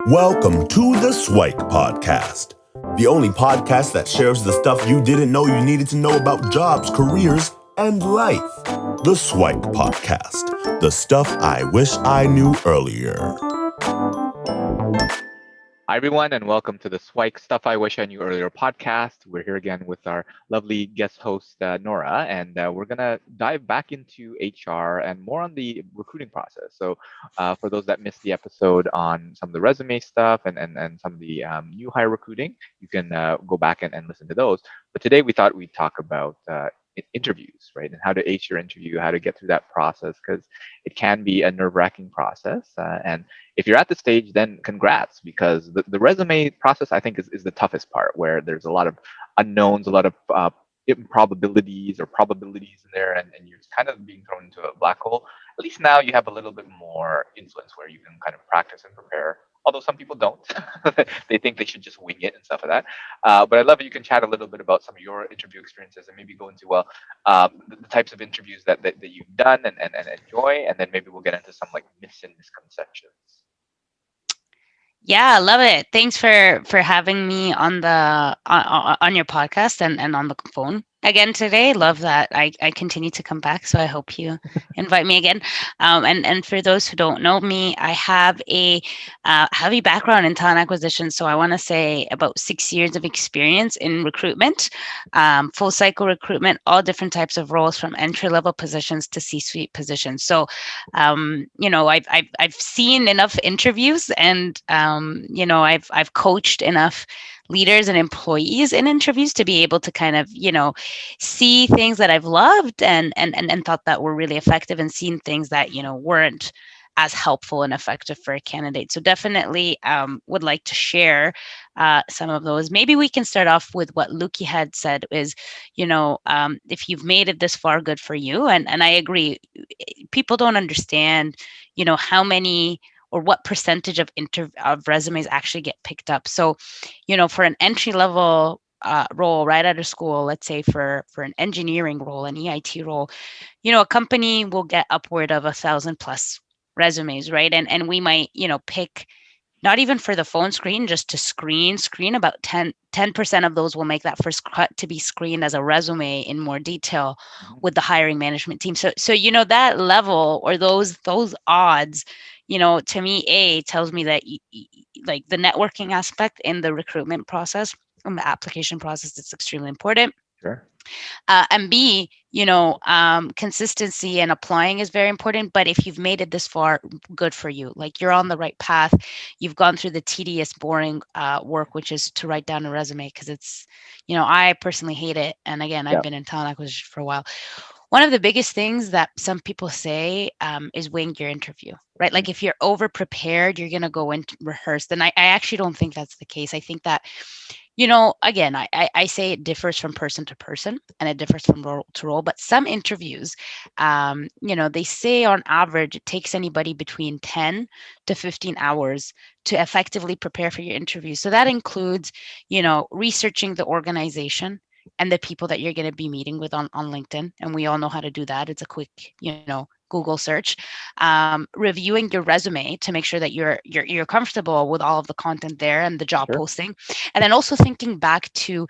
Welcome to the SWIKE podcast, the only podcast that shares the stuff you didn't know you needed to know about jobs, careers, and life. The SWIKE podcast, the stuff I wish I knew earlier. Hi, everyone, and welcome to the SWIKE Stuff I Wish I Knew Earlier podcast. We're here again with our lovely guest host, Nora, and we're going to dive back into HR and more on the recruiting process. So, for those that missed the episode on some of the resume stuff and some of the new hire recruiting, you can go back and listen to those. But today we thought we'd talk about interviews, right? And how to ace your interview, how to get through that process, because it can be a nerve-wracking process. And if you're at the stage, then congrats, because the resume process, I think, is the toughest part, where there's a lot of unknowns, a lot of improbabilities or probabilities in there, and you're kind of being thrown into a black hole. At least now you have a little bit more influence where you can kind of practice and prepare. Although some people don't, they think they should just wing it and stuff like that. But I love that you can chat a little bit about some of your interview experiences and maybe go into, well, the types of interviews that you've done and enjoy, and then maybe we'll get into some like myths and misconceptions. Yeah, I love it. Thanks for having me on the on your podcast and on the phone again today. Love that. I continue to come back, so I hope you invite me again. And for those who don't know me, I have a heavy background in talent acquisition. So I want to say about 6 years of experience in recruitment, full cycle recruitment, all different types of roles from entry level positions to C-suite positions. So I've seen enough interviews, and I've coached enough leaders and employees in interviews to be able to kind of see things that I've loved and thought that were really effective, and seen things that weren't as helpful and effective for a candidate. So definitely would like to share some of those. Maybe we can start off with what Luki had said is, if you've made it this far, good for you. And I agree. People don't understand, how many or what percentage of resumes actually get picked up. So, for an entry level role right out of school, let's say for an engineering role, an EIT role, a company will get upward of 1,000 plus resumes, right? And we might, pick not even for the phone screen, just to screen about 10% of those will make that first cut to be screened as a resume in more detail with the hiring management team. So that level or those odds, to me, tells me that like the networking aspect in the recruitment process, in the application process, it's extremely important. Sure. And B, consistency and applying is very important. But if you've made it this far, good for you. Like, you're on the right path. You've gone through the tedious, boring work, which is to write down a resume, because it's, I personally hate it. And again, I've been in talent acquisition for a while. One of the biggest things that some people say is wing your interview, right? Like, if you're over prepared, you're going to go and rehearse. And I actually don't think that's the case. I think that, again, I say it differs from person to person, and it differs from role to role. But some interviews, they say on average, it takes anybody between 10 to 15 hours to effectively prepare for your interview. So that includes, researching the organization and the people that you're going to be meeting with on LinkedIn. And we all know how to do that. It's a quick, Google search, reviewing your resume to make sure that you're comfortable with all of the content there and the job posting. And then also thinking back to,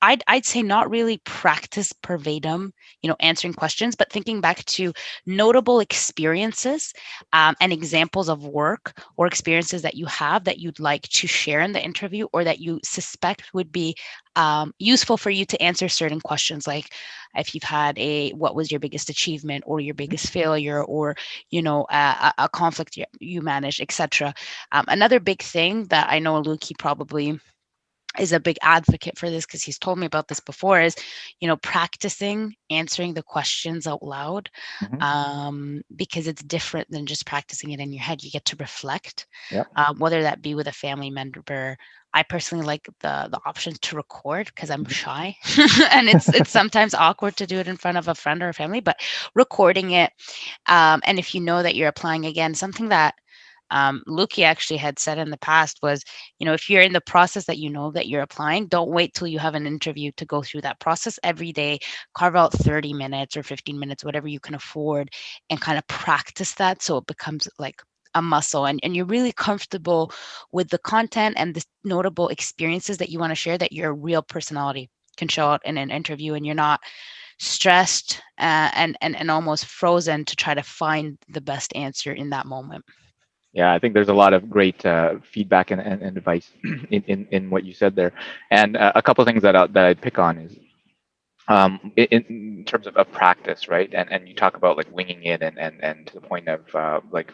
I'd say not really practice verbatim, answering questions, but thinking back to notable experiences and examples of work or experiences that you have that you'd like to share in the interview, or that you suspect would be useful for you to answer certain questions, like if you've had what was your biggest achievement or your biggest failure, or a conflict you managed, etc. Another big thing that I know Luki probably is a big advocate for this, because he's told me about this before, is practicing answering the questions out loud, because it's different than just practicing it in your head. You get to reflect, whether that be with a family member. I personally like the option to record, because I'm shy and it's sometimes awkward to do it in front of a friend or a family, but recording it, and if you know that you're applying again, something that Luki actually had said in the past was, if you're in the process that that you're applying, don't wait till you have an interview to go through that process. Every day, carve out 30 minutes or 15 minutes, whatever you can afford, and kind of practice that, so it becomes like a muscle, and you're really comfortable with the content and the notable experiences that you want to share, that your real personality can show out in an interview, and you're not stressed and almost frozen to try to find the best answer in that moment. Yeah, I think there's a lot of great feedback and advice in what you said there, and a couple of things that I'd pick on is in terms of practice, right? And you talk about like winging it and to the point of like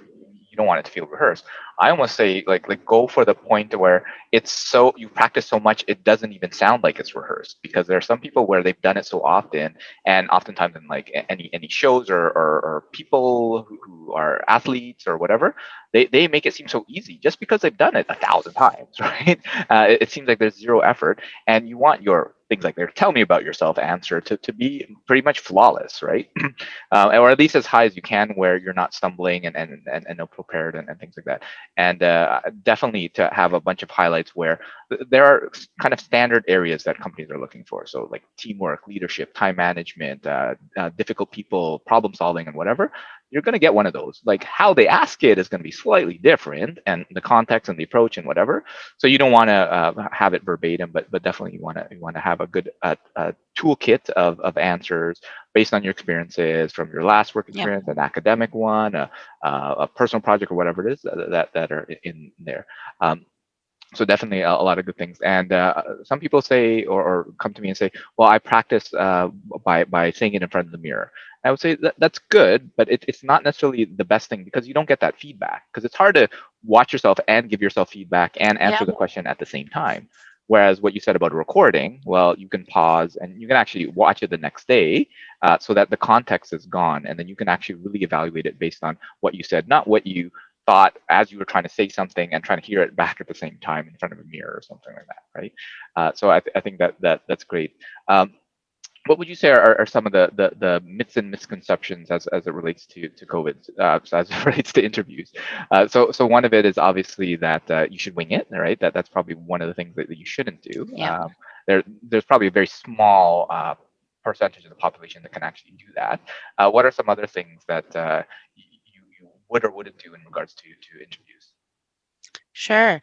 you don't want it to feel rehearsed. I almost say like go for the point where it's so you practice so much it doesn't even sound like it's rehearsed, because there are some people where they've done it so often, and oftentimes in like any shows or people who are athletes or whatever, they make it seem so easy just because they've done it 1,000 times, right? It seems like there's zero effort, and you want your things like their tell me about yourself answer to be pretty much flawless, right? Or at least as high as you can, where you're not stumbling and no prepared and things like that. And definitely to have a bunch of highlights where there are kind of standard areas that companies are looking for. So like teamwork, leadership, time management, difficult people, problem solving, and whatever. You're going to get one of those. Like how they ask it is going to be slightly different, and the context and the approach and whatever. So you don't want to have it verbatim, but definitely you want to have a good toolkit of answers based on your experiences from your last work Yep. experience, an academic one, a personal project, or whatever it is that are in there. So definitely a lot of good things. And some people say or come to me and say, well, I practice by saying it in front of the mirror. I would say that's good, but it's not necessarily the best thing, because you don't get that feedback, because it's hard to watch yourself and give yourself feedback and Yeah. answer the question at the same time. Whereas what you said about a recording, well, you can pause and you can actually watch it the next day, so that the context is gone, and then you can actually really evaluate it based on what you said, not what you thought as you were trying to say something and trying to hear it back at the same time in front of a mirror or something like that, right? So I think that's great. What would you say are some of the myths and misconceptions as it relates to COVID, so as it relates to interviews? So one of it is obviously that you should wing it, right? That's probably one of the things that you shouldn't do. Yeah. There's probably a very small percentage of the population that can actually do that. What are some other things that you would or wouldn't do in regards to interviews? Sure.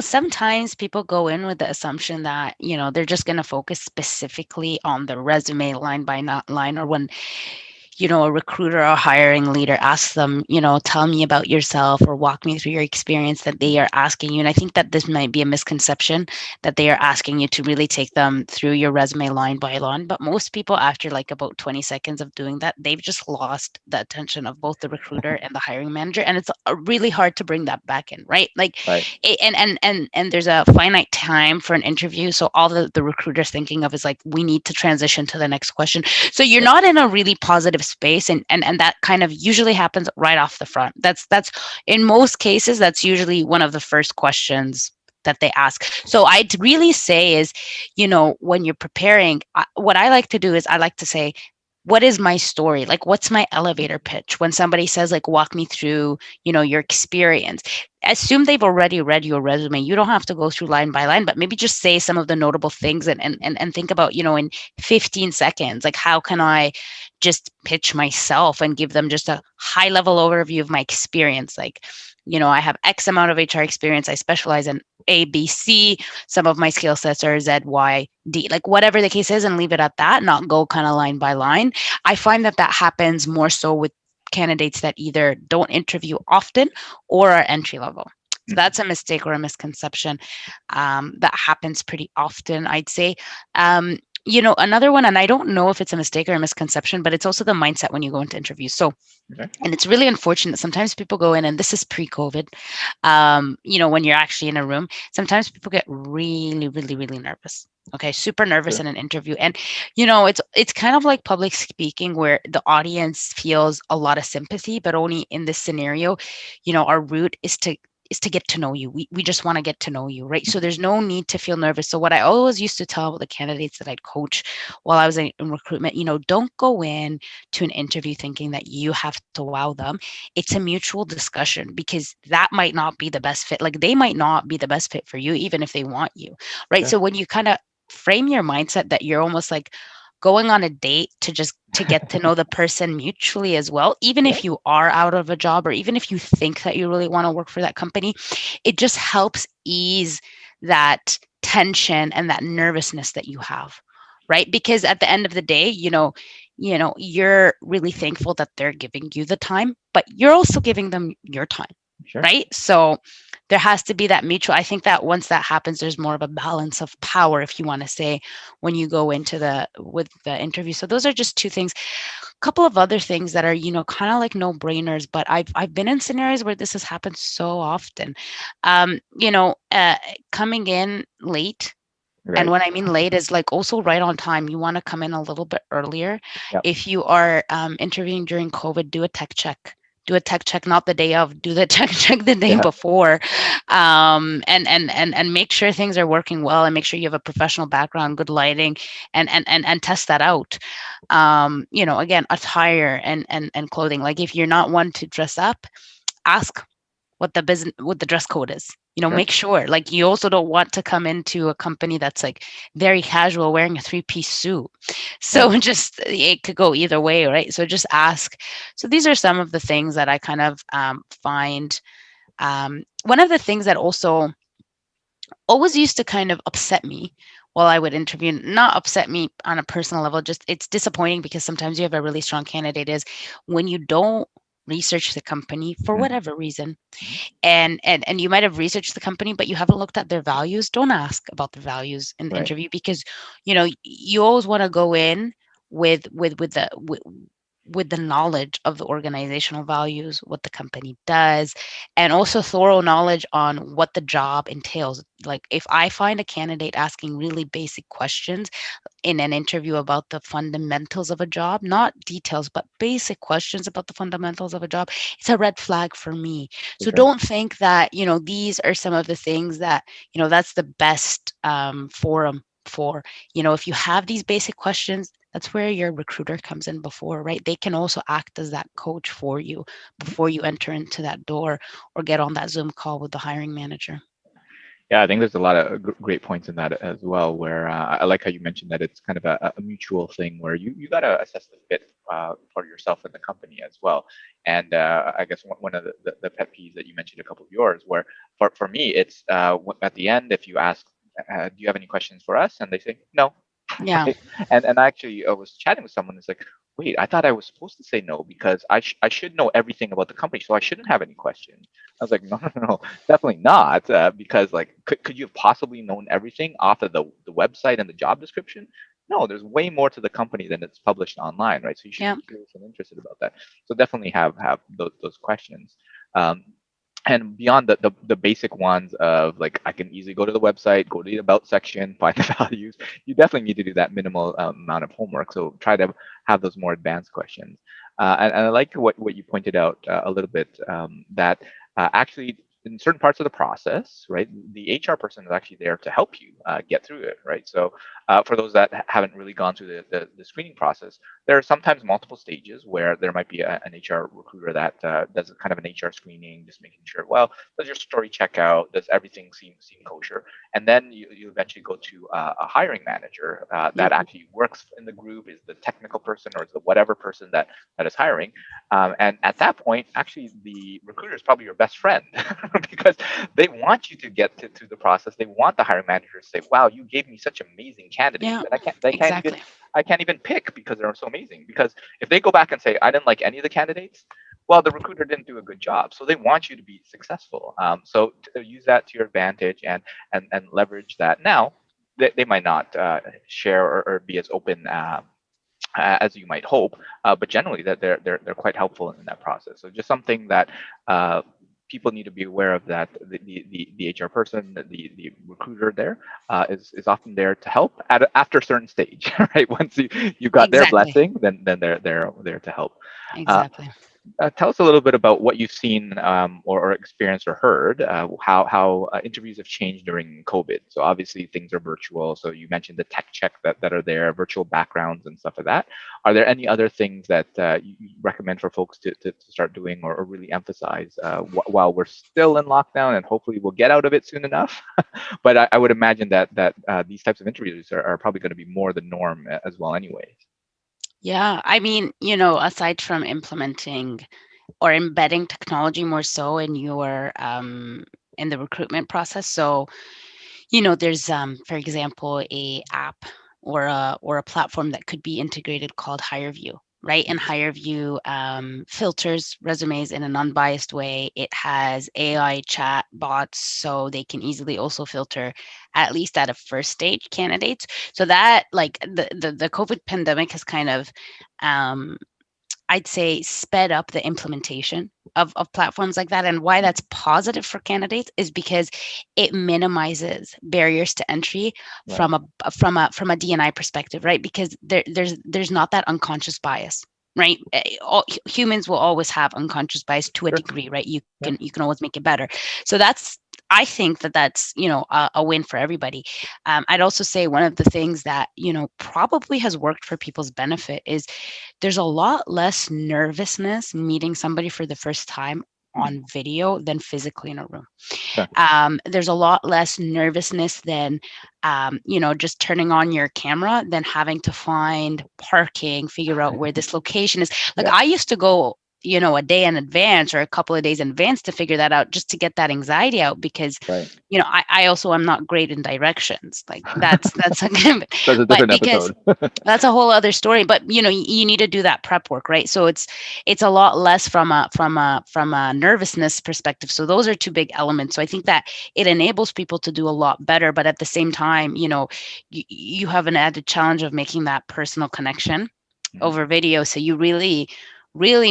Sometimes people go in with the assumption that, they're just going to focus specifically on the resume line by not line, or when a recruiter or hiring leader asks them, tell me about yourself or walk me through your experience, that they are asking you. And I think that this might be a misconception, that they are asking you to really take them through your resume line by line. But most people, after like about 20 seconds of doing that, they've just lost the attention of both the recruiter and the hiring manager. And it's really hard to bring that back in, right? Like, Right. and there's a finite time for an interview. So all the recruiter's thinking of is like, we need to transition to the next question. So you're not in a really positive space, and that kind of usually happens right off the front. That's in most cases, that's usually one of the first questions that they ask. So I'd really say is, when you're preparing, what I like to do is I like to say, what is my story? Like, what's my elevator pitch? When somebody says, like, walk me through, your experience, assume they've already read your resume. You don't have to go through line by line, but maybe just say some of the notable things, and think about, in 15 seconds, like, how can I just pitch myself and give them just a high level overview of my experience? Like, I have X amount of HR experience. I specialize in A, B, C. Some of my skill sets are Z, Y, D, like whatever the case is, and leave it at that, not go kind of line by line. I find that happens more so with candidates that either don't interview often or are entry level. So that's a mistake or a misconception that happens pretty often, I'd say. Another one, and I don't know if it's a mistake or a misconception, but it's also the mindset when you go into interviews. So, Okay. and it's really unfortunate. Sometimes people go in, and this is pre-COVID, when you're actually in a room, sometimes people get really, really, really nervous. Okay, super nervous Sure. in an interview. And, it's kind of like public speaking, where the audience feels a lot of sympathy, but only in this scenario, our route is to get to know you. We just want to get to know you, right? So there's no need to feel nervous. So what I always used to tell the candidates that I'd coach while I was in recruitment, don't go in to an interview thinking that you have to wow them. It's a mutual discussion, because that might not be the best fit. Like, they might not be the best fit for you, even if they want you, right? Sure. So when you kind of frame your mindset that you're almost like, going on a date to get to know the person mutually as well, even Yeah, if you are out of a job or even if you think that you really want to work for that company, it just helps ease that tension and that nervousness that you have, right? Because at the end of the day, you're really thankful that they're giving you the time, but you're also giving them your time, sure. right? So there has to be that mutual. I think that once that happens, there's more of a balance of power, if you want to say, when you go into the with the interview. So those are just two things. A couple of other things that are, kind of like no brainers, but I've been in scenarios where this has happened so often. Coming in late, and Right. what I mean late is like also right on time. You want to come in a little bit earlier. Yep. If you are interviewing during COVID, do a tech check. Do a tech check, not the day of. Do the tech check the day Yeah. before, and make sure things are working well, and make sure you have a professional background, good lighting, and test that out. Again, attire and clothing. Like if you're not one to dress up, ask what the dress code is. Sure. Make sure, like, you also don't want to come into a company that's like very casual wearing a three-piece suit. Right. So just it could go either way, right? So just ask. So these are some of the things that I kind of find. One of the things that also always used to kind of upset me while I would interview, not upset me on a personal level, just it's disappointing because sometimes you have a really strong candidate, is when you don't research the company for Mhm. whatever reason, Mhm. and you might have researched the company but you haven't looked at their values. Don't ask about the values in the Right. interview, because you always want to go in with the knowledge of the organizational values, what the company does, and also thorough knowledge on what the job entails. Like if I find a candidate asking really basic questions in an interview about the fundamentals of a job, not details, but basic questions about the fundamentals of a job, it's a red flag for me. For So sure. don't think that, these are some of the things that, that's the best forum for, if you have these basic questions, that's where your recruiter comes in before, right? They can also act as that coach for you Mhm. before you enter into that door or get on that Zoom call with the hiring manager. Yeah, I think there's a lot of great points in that as well. Where I like how you mentioned that it's kind of a mutual thing where you got to assess the fit for yourself and the company as well. And I guess one of the pet peeves that you mentioned, a couple of yours, where for me it's at the end, if you ask, do you have any questions for us, and they say no, Yeah. right? And actually, I was chatting with someone. It's like, wait, I thought I was supposed to say no because I should know everything about the company, so I shouldn't have any questions. I was like, no, no, no, definitely not, because like, could you have possibly known everything off of the website and the job description? No, there's way more to the company than it's published online, right? So you should Yeah. be curious and interested about that. So definitely have those questions. Um, and beyond the basic ones of like, I can easily go to the website, go to the about section, find the values, you definitely need to do that minimal amount of homework. So try to have those more advanced questions. And I like what you pointed out a little bit, that actually in certain parts of the process, right, the HR person is actually there to help you get through it, right? So for those that haven't really gone through the screening process, there are sometimes multiple stages where there might be an HR recruiter that does a kind of an HR screening, just making sure, well, does your story check out? Does everything seem kosher? And then you eventually go to a hiring manager that Yep. actually works in the group, is the technical person or is the whatever person that is hiring. And at that point, actually, the recruiter is probably your best friend because they want you to get to the process. They want the hiring manager to say, "Wow, you gave me such amazing candidates Yeah. that Exactly. I can't even pick because they're so amazing." Because if they go back and say, "I didn't like any of the candidates," well, the recruiter didn't do a good job. So they want you to be successful. So to use that to your advantage and leverage that. Now, they might not share or be as open as you might hope, but generally that they're quite helpful in that process. So just something that people need to be aware of, that the HR person, the recruiter there is often there to help after a certain stage, right? Once you got their Exactly. blessing, then they're there to help. Uh, Exactly. tell us a little bit about what you've seen or experienced or heard, how interviews have changed during COVID. So obviously things are virtual. So you mentioned the tech check that are there, virtual backgrounds and stuff like that. Are there any other things that you recommend for folks to start doing or really emphasize while we're still in lockdown, and hopefully we'll get out of it soon enough? But I would imagine that these types of interviews are probably going to be more the norm as well anyways. Yeah, I mean, aside from implementing or embedding technology more so in your in the recruitment process. So, there's for example, a app or a platform that could be integrated called HireVue, right? And HireVue filters resumes in an unbiased way. It has AI chat bots, so they can easily also filter, at least at a first stage, candidates. So that, like, the COVID pandemic has kind of um, I'd say, sped up the implementation of platforms like that. And why that's positive for candidates is because it minimizes barriers to entry Right. from a DNI perspective, right? Because there's not that unconscious bias. Right, humans will always have unconscious bias to a Sure. degree, right? You Yeah. can you can always make it better. So I think that's a win for everybody. I'd also say one of the things that probably has worked for people's benefit is there's a lot less nervousness meeting somebody for the first time Hmm. on video than physically in a room. Sure. There's a lot less nervousness than, just turning on your camera, than having to find parking, figure out where this location is. Like, Yeah. I used to go, a day in advance or a couple of days in advance to figure that out, just to get that anxiety out, because, Right. I also am not great in directions. Like, that's a good, That's a but different because episode. that's a whole other story. But you need to do that prep work, right? So it's a lot less from a nervousness perspective. So those are two big elements. So I think that it enables people to do a lot better, but at the same time, you have an added challenge of making that personal connection Mhm. over video. So you really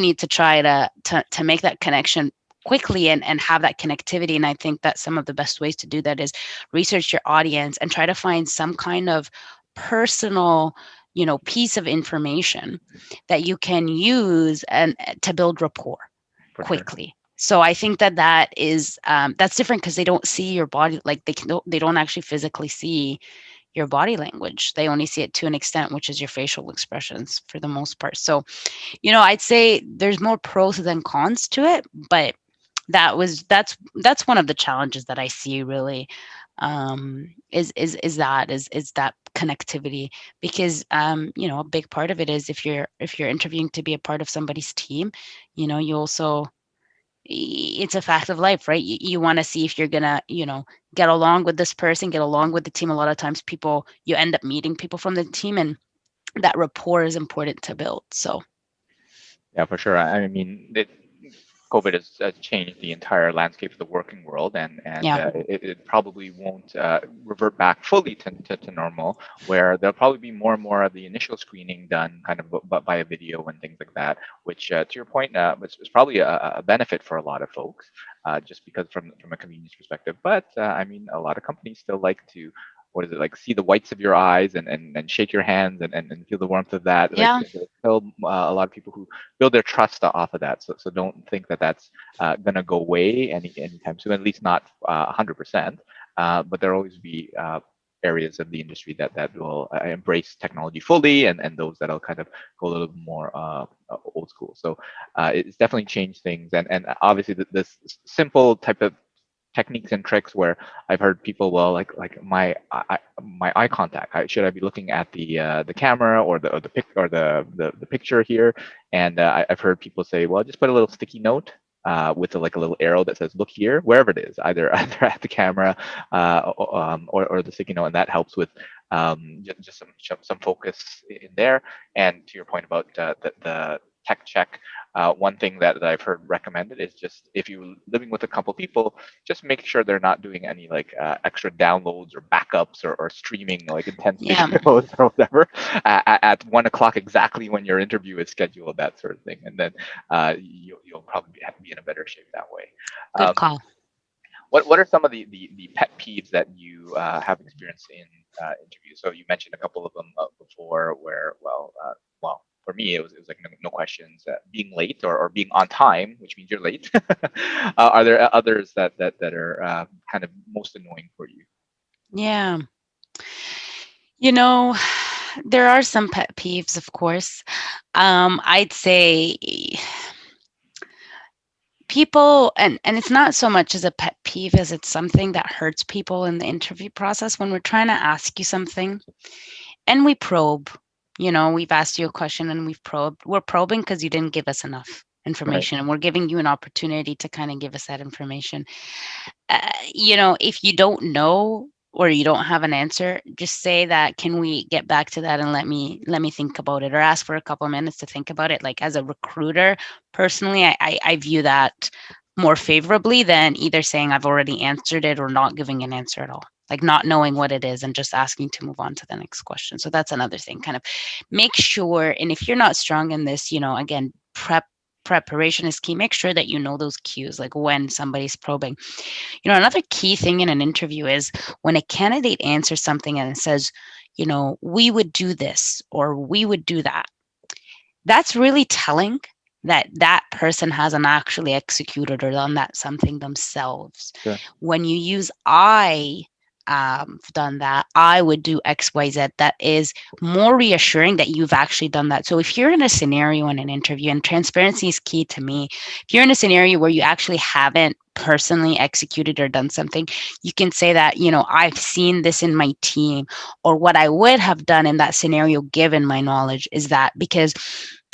need to try to make that connection quickly, and have that connectivity. And I think that some of the best ways to do that is research your audience and try to find some kind of personal piece of information that you can use and to build rapport For sure. quickly. So I think that's different, because they don't see your body, like they don't actually physically see your body language. They only see it to an extent, which is your facial expressions for the most part. So I'd say there's more pros than cons to it, but that's one of the challenges that I see, really, is that connectivity. Because a big part of it is, if you're interviewing to be a part of somebody's team, you also, it's a fact of life, right? You want to see if you're gonna get along with this person, get along with the team. A lot of times, you end up meeting people from the team, and that rapport is important to build. So Yeah, for sure. I mean, COVID has changed the entire landscape of the working world, and yeah. it probably won't revert back fully to normal, where there'll probably be more and more of the initial screening done kind of by a video and things like that, which, to your point, is probably a benefit for a lot of folks, just because from a convenience perspective. But I mean, a lot of companies still like to, what is it, like, see the whites of your eyes and shake your hands and feel the warmth of that. Like, Yeah. there's still a lot of people who build their trust off of that. So don't think that that's going to go away anytime soon, at least not 100%. But there'll always be areas of the industry that will embrace technology fully, and those that'll kind of go a little more old school. So it's definitely changed things, and obviously this simple type of techniques and tricks where I've heard people, well, like my eye contact. Should I be looking at the camera or the pic or the picture here? And I've heard people say, well, just put a little sticky note with like a little arrow that says look here, wherever it is, either either at the camera or the sticky note, and that helps with just some focus in there. And to your point about the tech check, one thing that I've heard recommended is, just if you're living with a couple people, just make sure they're not doing any like extra downloads or backups or streaming like intense Yeah. videos or whatever at 1 o'clock exactly when your interview is scheduled, that sort of thing. And then you'll probably be in a better shape that way. Good Um, call. what are some of the pet peeves that you have experienced in interviews? So you mentioned a couple of them before, where, well, for me, it was like no questions. Being late or being on time, which means you're late. Are there others that are kind of most annoying for you? Yeah. You know, there are some pet peeves, of course. I'd say people, and it's not so much as a pet peeve as it's something that hurts people in the interview process when we're trying to ask you something and we probe. We've asked you a question and we're probing because you didn't give us enough Right. information, and we're giving you an opportunity to kind of give us that information. If you don't know or you don't have an answer, just say that, can we get back to that and let me think about it, or ask for a couple of minutes to think about it. Like, as a recruiter, personally, I view that more favorably than either saying I've already answered it or not giving an answer at all, like not knowing what it is and just asking to move on to the next question. So that's another thing. Kind of make sure, and if you're not strong in this, again, preparation is key. Make sure that you know those cues, like when somebody's probing. Another key thing in an interview is when a candidate answers something and it says, we would do this or we would do that. That's really telling that that person hasn't actually executed or done that something themselves. Sure. When you use I, done that, I would do XYZ, that is more reassuring that you've actually done that. So if you're in a scenario in an interview, and transparency is key to me, if you're in a scenario where you actually haven't personally executed or done something, you can say that, I've seen this in my team, or what I would have done in that scenario given my knowledge is that. Because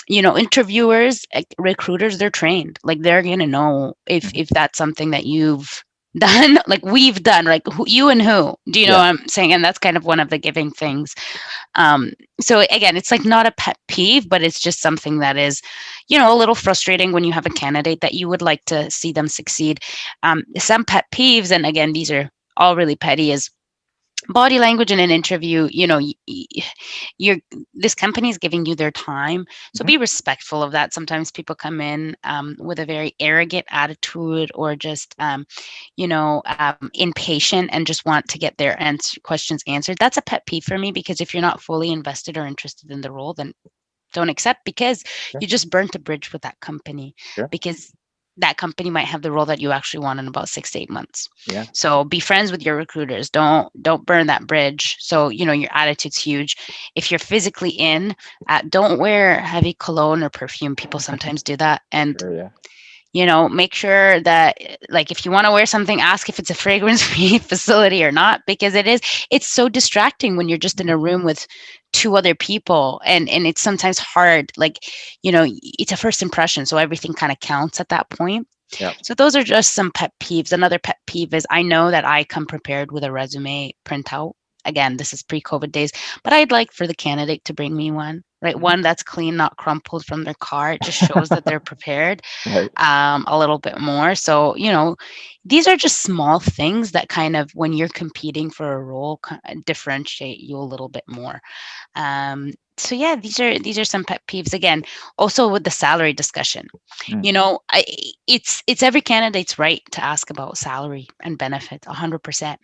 interviewers, recruiters, they're trained, like they're gonna know if Mhm. that's something that you've done, like we've done, like you and who, do you know Yeah. what I'm saying? And that's kind of one of the giving things. So again, it's like not a pet peeve, but it's just something that is, a little frustrating when you have a candidate that you would like to see them succeed. Some pet peeves, and again, these are all really petty, is body language in an interview. You're This company is giving you their time, so Mhm. be respectful of that. Sometimes people come in with a very arrogant attitude, or just impatient and just want to get their questions answered. That's a pet peeve for me, because if you're not fully invested or interested in the role, then don't accept, because Sure. you just burnt a bridge with that company, Sure. because that company might have the role that you actually want in about 6 to 8 months. Yeah. So be friends with your recruiters. Don't burn that bridge. So your attitude's huge. If you're physically in, don't wear heavy cologne or perfume. People sometimes do that, and Sure. Yeah. make sure that, like, if you want to wear something, ask if it's a fragrance free facility or not, because it's so distracting when you're just in a room with two other people, and it's sometimes hard, like, it's a first impression, so everything kind of counts at that point. Yeah. So those are just some pet peeves. Another pet peeve is, I know that I come prepared with a resume printout. Again, this is pre-COVID days, but I'd like for the candidate to bring me one, right? Mhm. One that's clean, not crumpled from their car. It just shows that they're prepared Right. a little bit more. So, these are just small things that kind of, when you're competing for a role, differentiate you a little bit more. So yeah, these are some pet peeves. Again, also with the salary discussion, Mm. it's every candidate's right to ask about salary and benefits, 100%.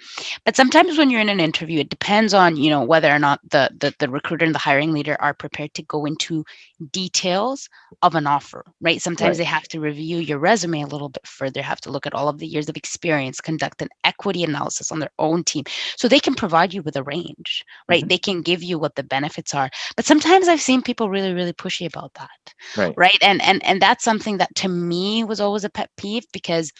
But sometimes when you're in an interview, it depends on whether or not the recruiter and the hiring leader are prepared to go into details of an offer, right? Sometimes Right. they have to review your resume a little bit further, have to look at all of the years of experience, conduct an equity analysis on their own team, so they can provide you with a range, right? Mhm. They can give you what the benefits are. But sometimes I've seen people really, really pushy about that, Right. right? And that's something that to me was always a pet peeve, because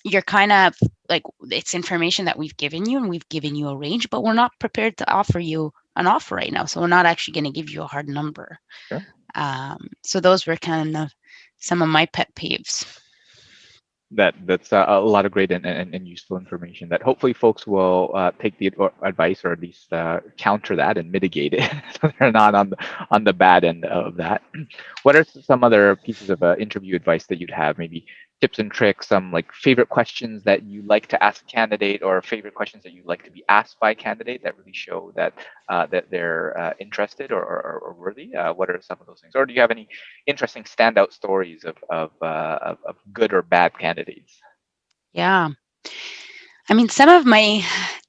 you're kind of like, it's information that we've given you, and we've given you a range, but we're not prepared to offer you an offer right now. So we're not actually going to give you a hard number. Sure. So those were kind of some of my pet peeves. That's a lot of great and useful information that hopefully folks will take the advice, or at least counter that and mitigate it, so they're not on the bad end of that. What are some other pieces of interview advice that you'd have? Maybe tips and tricks, some like favorite questions that you like to ask a candidate, or favorite questions that you'd like to be asked by a candidate that really show that they're interested or worthy. What are some of those things? Or do you have any interesting standout stories of good or bad candidates? Yeah. I mean, some of my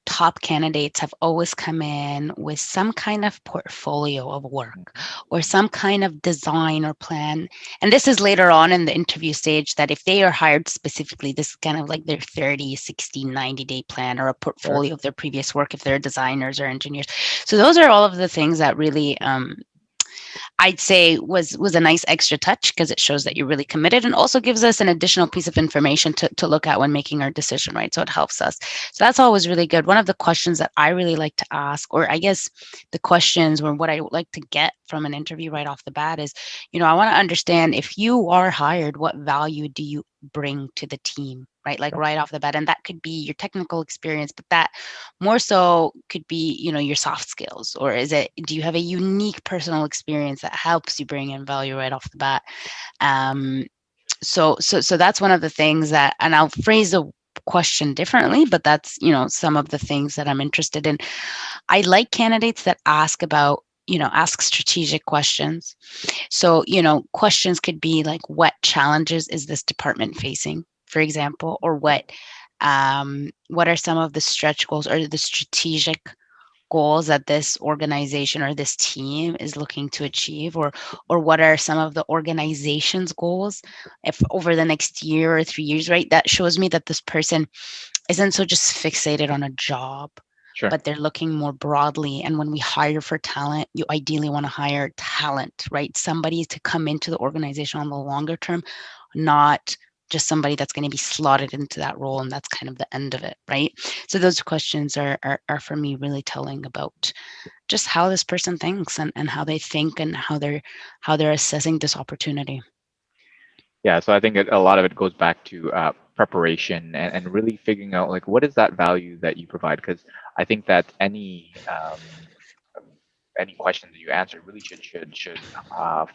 top candidates have always come in with some kind of portfolio of work Mhm. or some kind of design or plan. And this is later on in the interview stage, that if they are hired specifically, this is kind of like their 30, 60, 90-day plan or a Sure. portfolio of their previous work if they're designers or engineers. So those are all of the things that really I'd say was a nice extra touch, because it shows that you're really committed and also gives us an additional piece of information to look at when making our decision, right? So it helps us. So that's always really good. One of the questions that I really like to ask, or I guess the questions or what I would like to get from an interview right off the bat is, I want to understand, if you are hired, what value do you bring to the team? Right, like Sure. right off the bat. And that could be your technical experience, but that more so could be, your soft skills, or do you have a unique personal experience that helps you bring in value right off the bat? um so that's one of the things that, and I'll phrase the question differently, but that's, some of the things that I'm interested in. I like candidates that ask strategic questions. So, questions could be like, what challenges is this department facing, for example, or what are some of the stretch goals or the strategic goals that this organization or this team is looking to achieve, or what are some of the organization's goals if over the next year or 3 years, right? That shows me that this person isn't so just fixated on a job, Sure. but they're looking more broadly. And when we hire for talent, you ideally want to hire talent, right? Somebody to come into the organization on the longer term, not just somebody that's going to be slotted into that role and that's kind of the end of it, right? So those questions are for me really telling about just how this person thinks, and how they think, and how they're assessing this opportunity. Yeah, so I think a lot of it goes back to preparation and really figuring out like what is that value that you provide. Because I think that any questions that you answer really should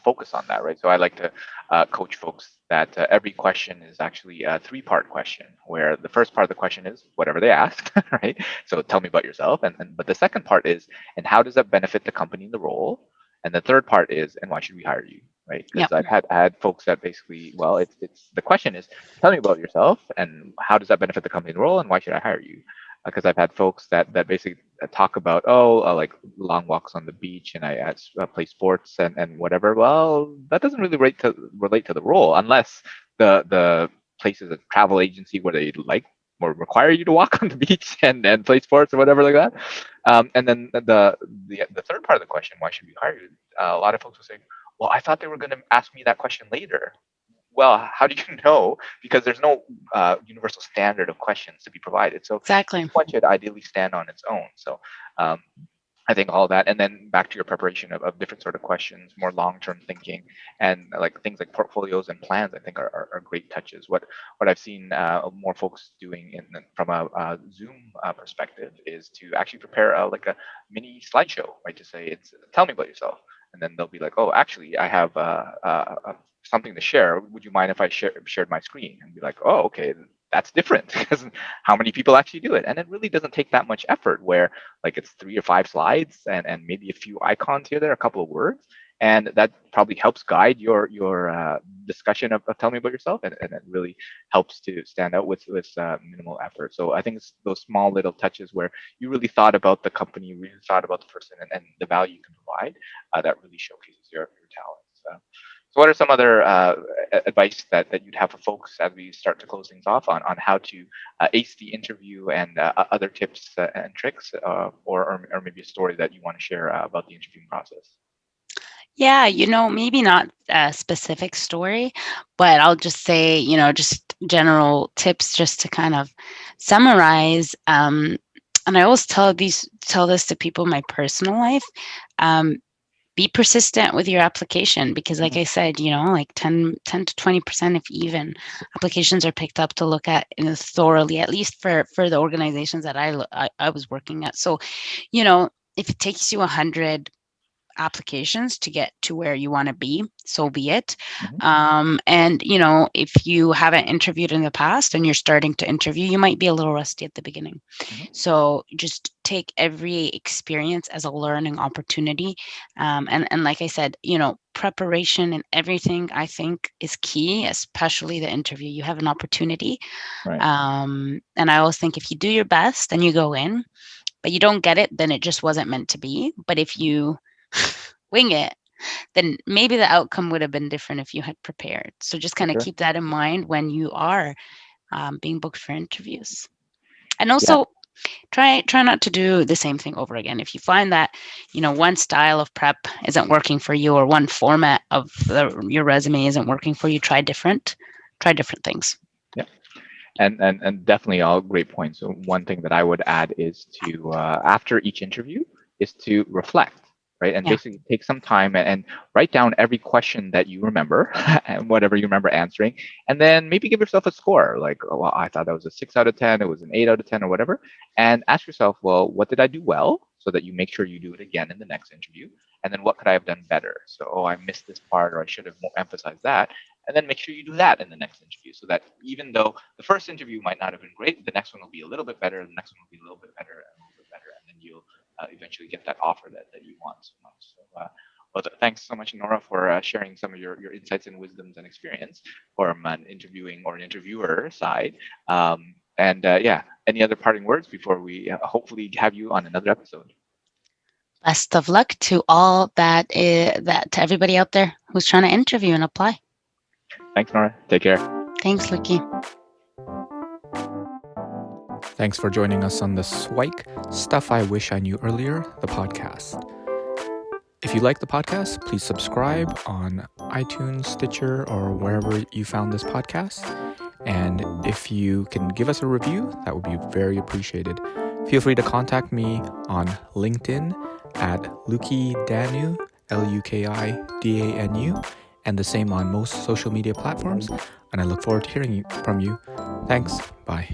focus on that, right? So I like to coach folks that every question is actually a three-part question, where the first part of the question is whatever they ask, right? So tell me about yourself, and but the second part is, and how does that benefit the company in the role? And the third part is, and why should we hire you, right? Yep. Because I've had folks that basically, well, it's the question is, tell me about yourself, and how does that benefit the company in the role, and why should I hire you? Because I've had folks that basically talk about like long walks on the beach, and I play sports and whatever. Well, that doesn't really relate to the role unless the place is a travel agency where they like or require you to walk on the beach and play sports or whatever like that. And then the third part of the question, why should we hire you? A lot of folks will say, well, I thought they were going to ask me that question later. Well, how do you know? Because there's no universal standard of questions to be provided. So Exactly. each one should ideally stand on its own. So um, I think all that, and then back to your preparation of different sort of questions, more long-term thinking, and like things like portfolios and plans, I think are great touches. What I've seen more folks doing from a Zoom perspective is to actually prepare like a mini slideshow, right? To say it's tell me about yourself, and then they'll be like, oh, actually, I have something to share. Would you mind if I shared my screen? And be like, oh, okay, that's different because how many people actually do it? And it really doesn't take that much effort. Where like it's 3 or 5 slides and maybe a few icons here, there, a couple of words, and that probably helps guide your discussion of tell me about yourself, and it really helps to stand out with minimal effort. So I think it's those small little touches where you really thought about the company, you really thought about the person, and the value you can provide that really showcases your talents. So what are some other advice that you'd have for folks as we start to close things off on how to ace the interview, and other tips and tricks, or maybe a story that you want to share about the interviewing process? Yeah, maybe not a specific story, but I'll just say, just general tips just to kind of summarize. And I always tell this to people in my personal life. Um, be persistent with your application, because like Mhm. I said, like 10 to 20%, if even, applications are picked up to look at, thoroughly, at least for the organizations that I was working at. So, if it takes you 100 applications to get to where you want to be, so be it. Mhm. And if you haven't interviewed in the past and you're starting to interview, you might be a little rusty at the beginning. Mhm. So just take every experience as a learning opportunity. And like I said, preparation and everything I think is key, especially the interview. You have an opportunity. Right. And I always think if you do your best and you go in, but you don't get it, then it just wasn't meant to be. But if you wing it, then maybe the outcome would have been different if you had prepared. So just For kind of sure. keep that in mind when you are being booked for interviews. And Yeah. also try not to do the same thing over again. If you find that one style of prep isn't working for you, or one format of your resume isn't working for you, try different things. Yeah. And definitely all great points. So one thing that I would add is to after each interview is to reflect, right? And Yeah. basically take some time and write down every question that you remember and whatever you remember answering, and then maybe give yourself a score. Like, oh, well, I thought that was a 6 out of 10, it was an 8 out of 10, or whatever. And ask yourself, well, what did I do well? So that you make sure you do it again in the next interview. And then what could I have done better? So, oh, I missed this part, or I should have more emphasized that. And then make sure you do that in the next interview, so that even though the first interview might not have been great, the next one will be a little bit better, the next one will be a little bit better, and a little bit better, and then you'll eventually get that offer that you want so much. So, well, thanks so much, Nora, for sharing some of your insights and wisdoms and experience from an interviewing or an interviewer side. And yeah, any other parting words before we hopefully have you on another episode? Best of luck to all that to everybody out there who's trying to interview and apply. Thanks, Nora. Take care. Thanks, Luki. Thanks for joining us on the SWIKE Stuff I Wish I Knew Earlier, the podcast. If you like the podcast, please subscribe on iTunes, Stitcher, or wherever you found this podcast. And if you can give us a review, that would be very appreciated. Feel free to contact me on LinkedIn at Lukidanu, Lukidanu, and the same on most social media platforms. And I look forward to hearing from you. Thanks. Bye.